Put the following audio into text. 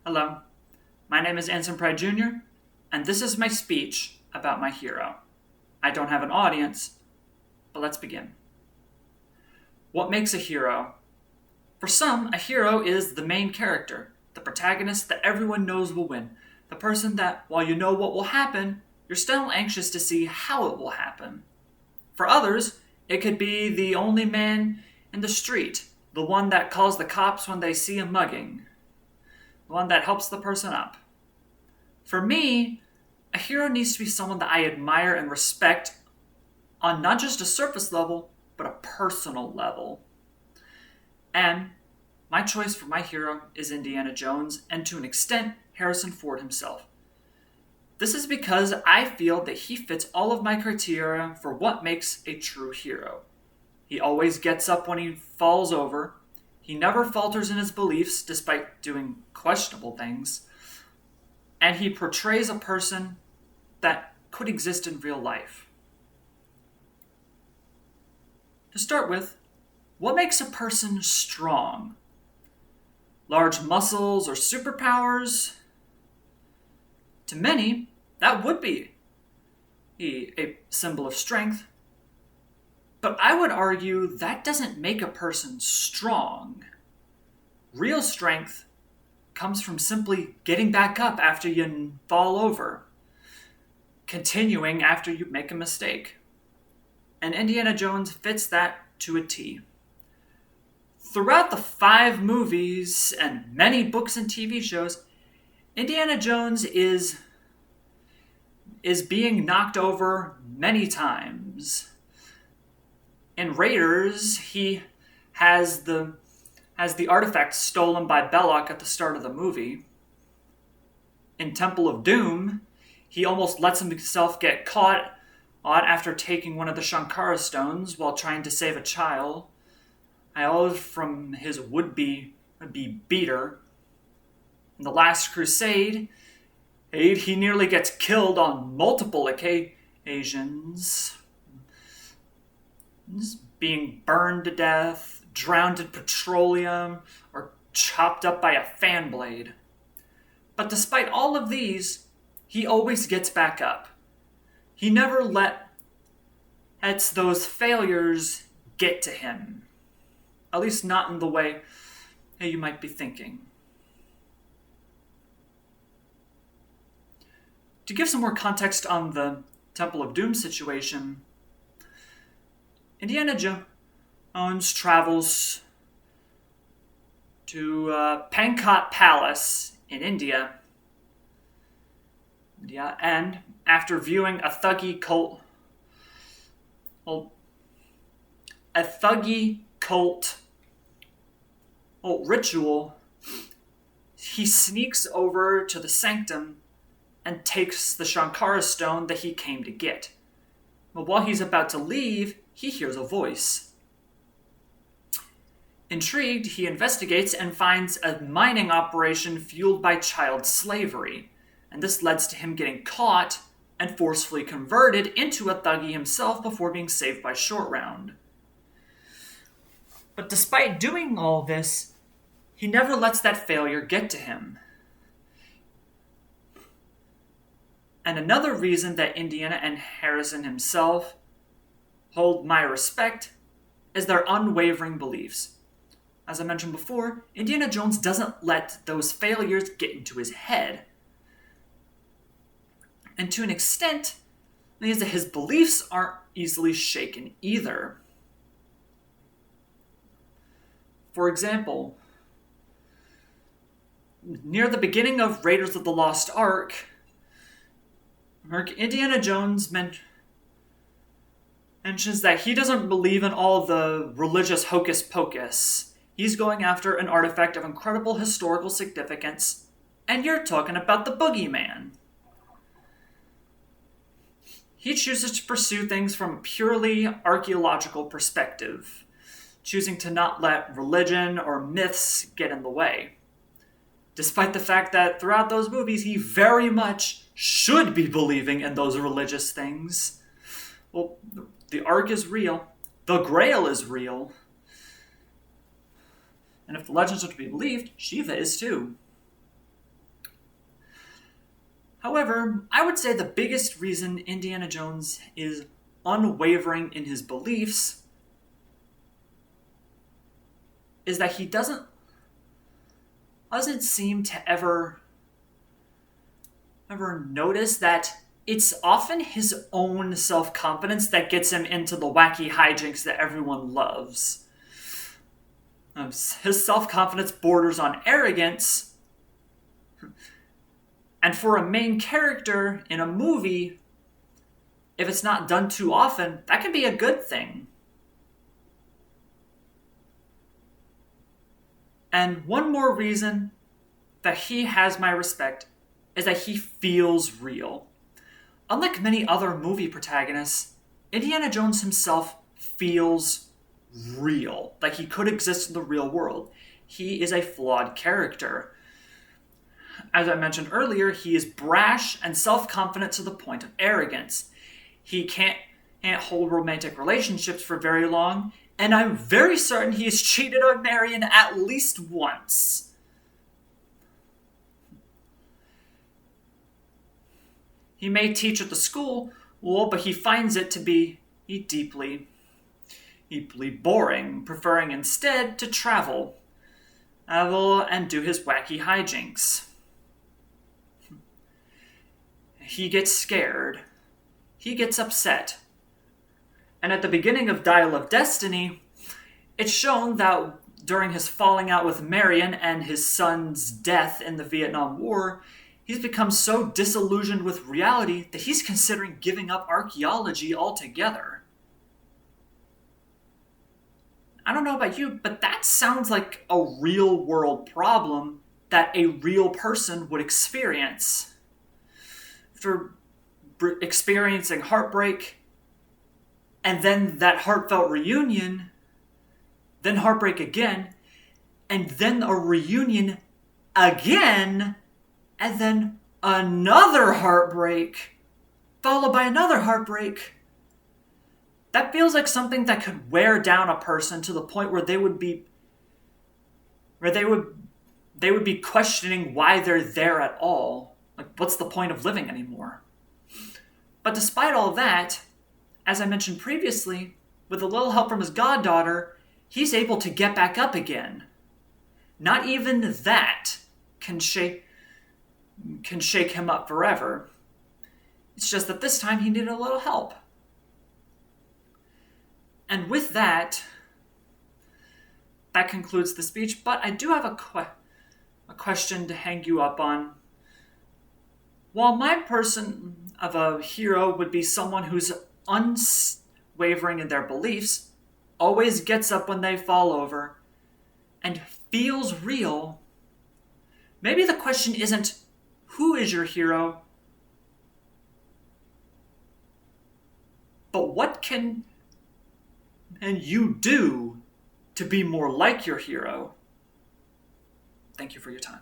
Hello, my name is Anson Pride Jr., and this is my speech about my hero. I don't have an audience, but let's begin. What makes a hero? For some, a hero is the main character, the protagonist that everyone knows will win, the person that, while you know what will happen, you're still anxious to see how it will happen. For others, it could be the only man in the street, the one that calls the cops when they see a mugging, the one that helps the person up. For me, a hero needs to be someone that I admire and respect on not just a surface level, but a personal level. And my choice for my hero is Indiana Jones, and to an extent, Harrison Ford himself. This is because I feel that he fits all of my criteria for what makes a true hero. He always gets up when he falls over. He never falters in his beliefs despite doing questionable things. And he portrays a person that could exist in real life. To start with, what makes a person strong? Large muscles or superpowers? To many, that would be a symbol of strength. But I would argue that doesn't make a person strong. Real strength comes from simply getting back up after you fall over, continuing after you make a mistake. And Indiana Jones fits that to a T. Throughout the 5 movies and many books and TV shows, Indiana Jones is being knocked over many times. In Raiders, he has the artifact stolen by Belloc at the start of the movie. In Temple of Doom, he almost lets himself get caught after taking one of the Shankara stones while trying to save a child from his would-be beater. In The Last Crusade, he nearly gets killed on multiple occasions. Being burned to death, drowned in petroleum, or chopped up by a fan blade. But despite all of these, he always gets back up. He never lets those failures get to him. At least not in the way you might be thinking. To give some more context on the Temple of Doom situation, Indiana Jones travels to Pankot Palace in India, and after viewing a thuggy cult ritual, he sneaks over to the sanctum and takes the Shankara stone that he came to get. But while he's about to leave, he hears a voice. Intrigued, he investigates and finds a mining operation fueled by child slavery, and this leads to him getting caught and forcefully converted into a thuggy himself before being saved by Short Round. But despite doing all this, he never lets that failure get to him. And another reason that Indiana and Harrison himself hold my respect is their unwavering beliefs. As I mentioned before, Indiana Jones doesn't let those failures get into his head. And to an extent, means that his beliefs aren't easily shaken either. For example, near the beginning of Raiders of the Lost Ark, Indiana Jones mentions that he doesn't believe in all the religious hocus pocus. He's going after an artifact of incredible historical significance, and you're talking about the boogeyman. He chooses to pursue things from a purely archaeological perspective, choosing to not let religion or myths get in the way. Despite the fact that throughout those movies, he very much should be believing in those religious things. Well, the Ark is real. The Grail is real. And if the legends are to be believed, Shiva is too. However, I would say the biggest reason Indiana Jones is unwavering in his beliefs is that he doesn't seem to ever notice that it's often his own self-confidence that gets him into the wacky hijinks that everyone loves. His self-confidence borders on arrogance, and for a main character in a movie, if it's not done too often, that can be a good thing. And one more reason that he has my respect is that he feels real. Unlike many other movie protagonists, Indiana Jones himself feels real, like he could exist in the real world. He is a flawed character. As I mentioned earlier, he is brash and self-confident to the point of arrogance. He can't hold romantic relationships for very long, and I'm very certain he has cheated on Marion at least once. He may teach at the school, but he finds it to be deeply boring, preferring instead to travel and do his wacky hijinks. He gets scared. He gets upset. And at the beginning of Dial of Destiny, it's shown that during his falling out with Marion and his son's death in the Vietnam War, he's become so disillusioned with reality that he's considering giving up archaeology altogether. I don't know about you, but that sounds like a real-world problem that a real person would experience. After experiencing heartbreak, and then that heartfelt reunion, then heartbreak again, and then a reunion again, and then another heartbreak, followed by another heartbreak. That feels like something that could wear down a person to the point where they would be questioning why they're there at all. Like, what's the point of living anymore? But despite all that, as I mentioned previously, with a little help from his goddaughter, he's able to get back up again. Not even that can shake him up forever. It's just that this time he needed a little help. And with that concludes the speech, but I do have a question to hang you up on. While my person of a hero would be someone who's unwavering in their beliefs, always gets up when they fall over, and feels real, maybe the question isn't who is your hero, but what can you do to be more like your hero? Thank you for your time.